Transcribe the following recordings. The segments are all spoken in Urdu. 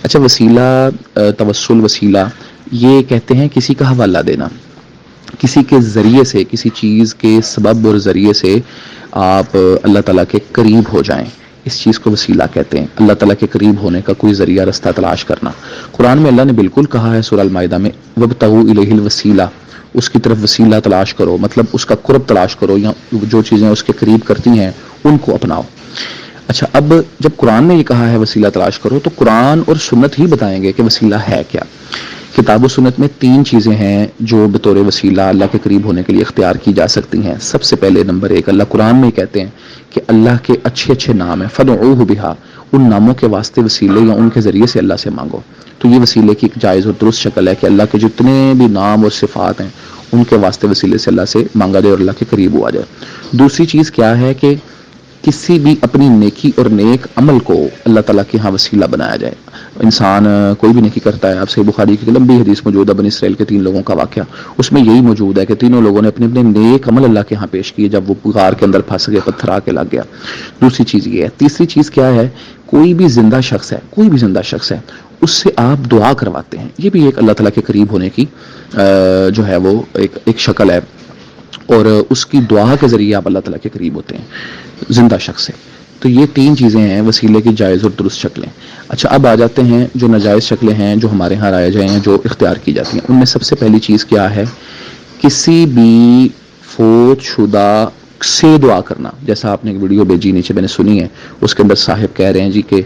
اچھا وسیلہ، توسل وسیلہ، یہ کہتے ہیں کسی کا حوالہ دینا، کسی کے ذریعے سے، کسی چیز کے سبب اور ذریعے سے آپ اللہ تعالیٰ کے قریب ہو جائیں، اس چیز کو وسیلہ کہتے ہیں، اللہ تعالیٰ کے قریب ہونے کا کوئی ذریعہ رستہ تلاش کرنا۔ قرآن میں اللہ نے بالکل کہا ہے سورہ المائدہ میں وَابْتَغُوا إِلَيْهِ الْوَسِيلَةَ، اس کی طرف وسیلہ تلاش کرو، مطلب اس کا قرب تلاش کرو، یا جو چیزیں اس کے قریب کرتی ہیں ان کو اپناؤ۔ اچھا اب جب قرآن نے یہ کہا ہے وسیلہ تلاش کرو، تو قرآن اور سنت ہی بتائیں گے کہ وسیلہ ہے کیا۔ کتاب و سنت میں 3 چیزیں ہیں جو بطور وسیلہ اللہ کے قریب ہونے کے لیے اختیار کی جا سکتی ہیں۔ سب سے پہلے نمبر 1، اللہ قرآن میں کہتے ہیں کہ اللہ کے اچھے اچھے نام ہیں، فَادْعُوهُ بِهَا، ان ناموں کے واسطے وسیلے یا ان کے ذریعے سے اللہ سے مانگو۔ تو یہ وسیلے کی ایک جائز اور درست شکل ہے کہ اللہ کے جتنے بھی نام اور صفات ہیں ان کے واسطے وسیلے سے اللہ سے مانگا جائے اور اللہ کے قریب ہوا جائے۔ دوسری چیز کیا ہے کہ کسی بھی اپنی نیکی اور نیک عمل کو اللہ تعالیٰ کے ہاں وسیلہ بنایا جائے۔ انسان کوئی بھی نیکی کرتا ہے، آپ صحیح بخاری کی لمبی حدیث موجود ہے بنی اسرائیل کے 3 لوگوں کا واقعہ، اس میں یہی موجود ہے کہ تینوں لوگوں نے اپنے اپنے نیک عمل اللہ کے ہاں پیش کیے جب وہ غار کے اندر پھنس گئے، پتھر آ کے لگ گیا۔ دوسری چیز یہ ہے۔ تیسری چیز کیا ہے، کوئی بھی زندہ شخص ہے، کوئی بھی زندہ شخص ہے، اس سے آپ دعا کرواتے ہیں، یہ بھی ایک اللہ تعالیٰ کے قریب ہونے کی جو ہے وہ ایک شکل ہے، اور اس کی دعا کے ذریعے آپ اللہ تعالیٰ کے قریب ہوتے ہیں زندہ شخص سے۔ تو یہ 3 چیزیں ہیں وسیلے کی جائز اور درست شکلیں۔ اچھا اب آ جاتے ہیں جو ناجائز شکلیں ہیں جو ہمارے ہاں رائج ہیں، جو اختیار کی جاتی ہیں۔ ان میں سب سے پہلی چیز کیا ہے، کسی بھی فوت شدہ سے دعا کرنا۔ جیسا آپ نے ایک ویڈیو بھیجی نیچے میں نے سنی ہے، اس کے اندر صاحب کہہ رہے ہیں جی کہ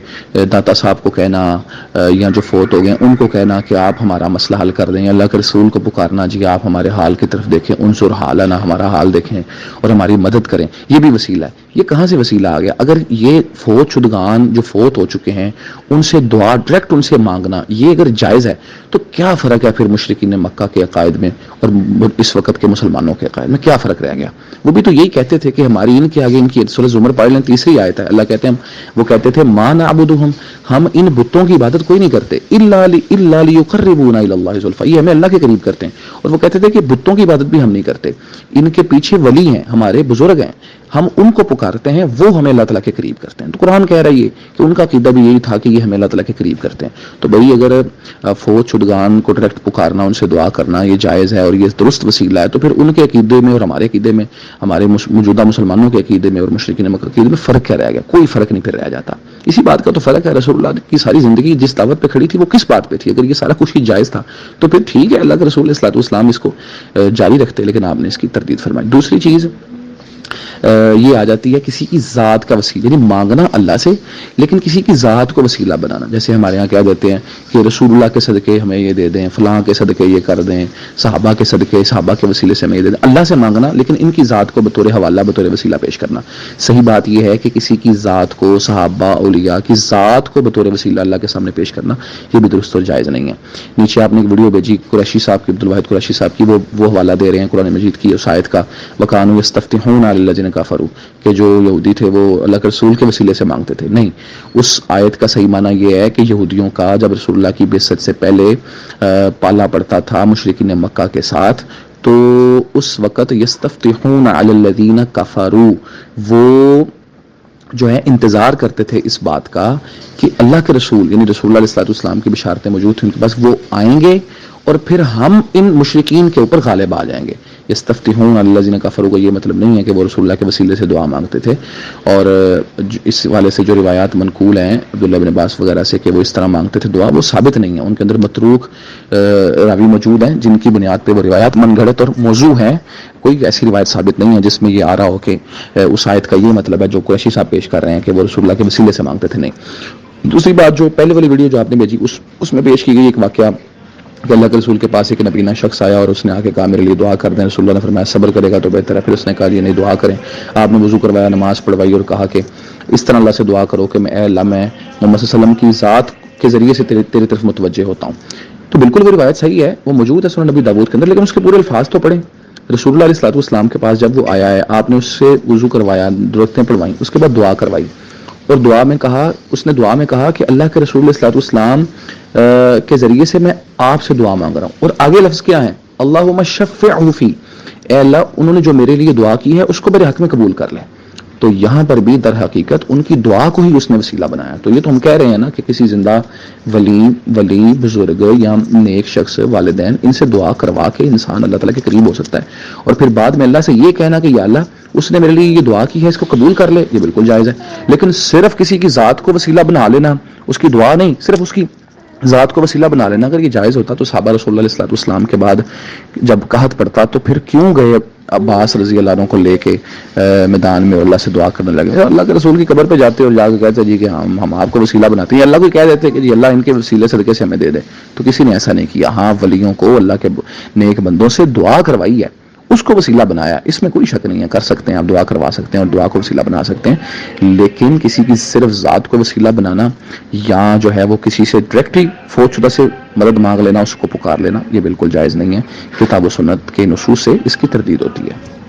داتا صاحب کو کہنا یا جو فوت ہو گئے ان کو کہنا کہ آپ ہمارا مسئلہ حل کر دیں، اللہ کے رسول کو پکارنا جی آپ ہمارے حال کی طرف دیکھیں، انظر حالنا، ہمارا حال دیکھیں اور ہماری مدد کریں، یہ بھی وسیلہ ہے۔ یہ کہاں سے وسیلہ آ گیا؟ اگر یہ فوت شدگان جو فوت ہو چکے ہیں ان سے دعا ڈائریکٹ ان سے مانگنا یہ اگر جائز ہے تو کیا فرق ہے پھر مشرکین مکہ کے عقائد میں اور اس وقت کے مسلمانوں کے عقائد میں کیا فرق رہ گیا؟ وہ بھی تو یہی کہتے تھے کہ ہماری ان کے آگے ان کی سورہ زمر پڑھ لیں، 3 آیت ہے، اللہ کہتے ہیں وہ کہتے تھے ما نعبدہم، ہم ان بتوں کی عبادت کوئی نہیں کرتے الا لیقربونا الی اللہ زلفی، یہ ہمیں اللہ کے قریب کرتے ہیں۔ اور وہ کہتے تھے کہ بتوں کی عبادت بھی ہم نہیں کرتے، ان کے پیچھے ولی ہیں، ہمارے بزرگ ہیں، ہم ان کو پکارتے ہیں، وہ ہمیں اللہ تعالیٰ کے قریب کرتے ہیں۔ تو قرآن کہہ رہا ہے کہ ان کا عقیدہ بھی یہی تھا کہ یہ ہمیں اللہ تعالیٰ کے قریب کرتے ہیں۔ تو بھائی اگر فوت شدگان کو ڈائریکٹ پکارنا، ان سے دعا کرنا یہ جائز ہے اور یہ درست وسیلہ ہے، تو پھر ان کے عقیدے میں اور ہمارے عقیدے میں، ہمارے موجودہ مسلمانوں کے عقیدے میں اور مشرکین مکہ کے عقیدے میں فرق کیا رہ گیا؟ کوئی فرق نہیں پھر رہ جاتا۔ اسی بات کا تو فرق ہے، رسول اللہ کی ساری زندگی جس دعوت پہ کھڑی تھی وہ کس بات پہ تھی؟ اگر یہ سارا کچھ ہی جائز تھا تو پھر ٹھیک ہے، اللہ کے رسول صلی اللہ علیہ وسلم اس کو جاری رکھتے، لیکن آپ نے اس کی تردید فرمائی۔ دوسری چیز یہ آ جاتی ہے کسی کی ذات کا وسیلہ، یعنی مانگنا اللہ سے لیکن کسی کی ذات کو وسیلہ بنانا۔ جیسے ہمارے ہاں کیا دیتے ہیں کہ رسول اللہ کے صدقے ہمیں یہ دے دیں، فلاں کے صدقے یہ کر دیں، صحابہ کے صدقے، صحابہ کے وسیلے سے ہمیں یہ دے دیں، اللہ سے مانگنا لیکن ان کی ذات کو بطور حوالہ، بطور وسیلہ پیش کرنا۔ صحیح بات یہ ہے کہ کسی کی ذات کو، صحابہ اولیاء کی ذات کو بطور وسیلہ اللہ کے سامنے پیش کرنا یہ بھی درست اور جائز نہیں ہے۔ نیچے آپ نے ایک ویڈیو بھیجی قریشی صاحب کی، عبدالواحد قریشی صاحب کی، وہ حوالہ دے رہے ہیں قرآن مجید کی اس آیت کا، وَكَانُوا يَسْتَفْتِحُونَ عَلَى الَّذِينَ كَفَرُوا، کہ جو یہودی تھے وہ اللہ کے رسول کے وسیلے سے مانگتے تھے۔ نہیں، اس آیت کا صحیح معنی یہ ہے کہ یہودیوں کا جب رسول اللہ کی بعثت سے پہلے پالا پڑتا تھا مشرکین مکہ کے ساتھ، تو اس وقت یستفتحون علی الذین کفروا، وہ جو ہے انتظار کرتے تھے اس بات کا کہ اللہ کے رسول یعنی رسول اللہ علیہ الصلوۃ والسلام کی بشارتیں موجود تھیں ان کے پاس، وہ آئیں گے اور پھر ہم ان مشرکین کے اوپر غالب آ جائیں گے۔ یستفتحون علی الذین کفروا کا یہ مطلب نہیں ہے کہ وہ رسول اللہ کے وسیلے سے دعا مانگتے تھے، اور اس والے سے جو روایات منقول ہیں عبداللہ بن عباس وغیرہ سے کہ وہ اس طرح مانگتے تھے دعا، وہ ثابت نہیں ہے، ان کے اندر متروک راوی موجود ہیں جن کی بنیاد پہ وہ روایات من گھڑت اور موضوع ہیں۔ کوئی ایسی روایت ثابت نہیں ہے جس میں یہ آ رہا ہو کہ اس آیت کا یہ مطلب ہے جو قریشی صاحب پیش کر رہے ہیں کہ وہ رسول اللہ کے وسیلے سے مانگتے تھے، نہیں۔ دوسری بات جو پہلے والی ویڈیو جو آپ نے بھیجی اس میں پیش کی گئی ایک واقعہ کہ اللہ کے رسول کے پاس ایک نبینہ شخص آیا اور اس نے آ کے کہا میرے لیے دعا کر دیں، رسول اللہ نے فرمایا صبر کرے گا تو بہتر ہے، پھر اس نے کہا یہ نہیں دعا کریں، آپ نے وضو کروایا، نماز پڑھوائی اور کہا کہ اس طرح اللہ سے دعا کرو کہ اے اللہ میں محمد صلی اللہ علیہ وسلم کی ذات کے ذریعے سے تیری طرف متوجہ ہوتا ہوں۔ تو بالکل وہ روایت صحیح ہے، وہ موجود ہے سنن نبی داؤد کے اندر، لیکن اس کے پورے الفاظ تو پڑھیں۔ رسول اللہ علیہ الصلوۃ والسلام کے پاس جب وہ آیا ہے، آپ نے اس سے وضو کروایا، رکعتیں پڑھوائیں، اس کے بعد دعا کروائی، اور دعا میں کہا، اس نے دعا میں کہا کہ اللہ کے رسول صلی اللہ علیہ وسلم کے ذریعے سے میں آپ سے دعا مانگ رہا ہوں، اور آگے لفظ کیا ہے؟ اللہم شفعہ فی، اے اللہ انہوں نے جو میرے لیے دعا کی ہے اس کو میرے حق میں قبول کر لیں۔ تو یہاں پر بھی در حقیقت ان کی دعا کو ہی اس نے وسیلہ بنایا. تو یہ تو ہم کہہ رہے ہیں نا کہ کسی زندہ ولی بزرگ یا نیک شخص والدین ان سے دعا کروا کے انسان اللہ تعالیٰ کے قریب ہو سکتا ہے. اور پھر بعد میں اللہ سے یہ کہنا کہ یا اللہ اس نے میرے لیے یہ دعا کی ہے اس کو قبول کر لے, یہ بالکل جائز ہے. لیکن صرف کسی کی ذات کو وسیلہ بنا لینا, اس کی دعا نہیں, صرف اس کی ذات کو وسیلہ بنا لینا, اگر یہ جائز ہوتا تو صحابہ رسول اللہ علیہ السلام کے بعد جب قحط پڑتا تو پھر کیوں گئے عباس رضی اللہ عنہ کو لے کے میدان میں اللہ سے دعا کرنے لگے؟ اللہ کے رسول کی قبر پہ جاتے اور جا کے کہتے جی کہ ہم آپ کو وسیلہ بناتے ہیں, اللہ کو کہہ دیتے کہ جی اللہ ان کے وسیلے صدقے سے ہمیں دے دے. تو کسی نے ایسا نہیں کیا. ہاں ولیوں کو اللہ کے نیک بندوں سے دعا کروائی ہے, اس کو وسیلہ بنایا, اس میں کوئی شک نہیں ہے. کر سکتے ہیں آپ, دعا کروا سکتے ہیں اور دعا کو وسیلہ بنا سکتے ہیں. لیکن کسی کی صرف ذات کو وسیلہ بنانا یا جو ہے وہ کسی سے ڈائریکٹلی فوت شدہ سے مدد مانگ لینا, اس کو پکار لینا, یہ بالکل جائز نہیں ہے. کتاب و سنت کے نصوص سے اس کی تردید ہوتی ہے.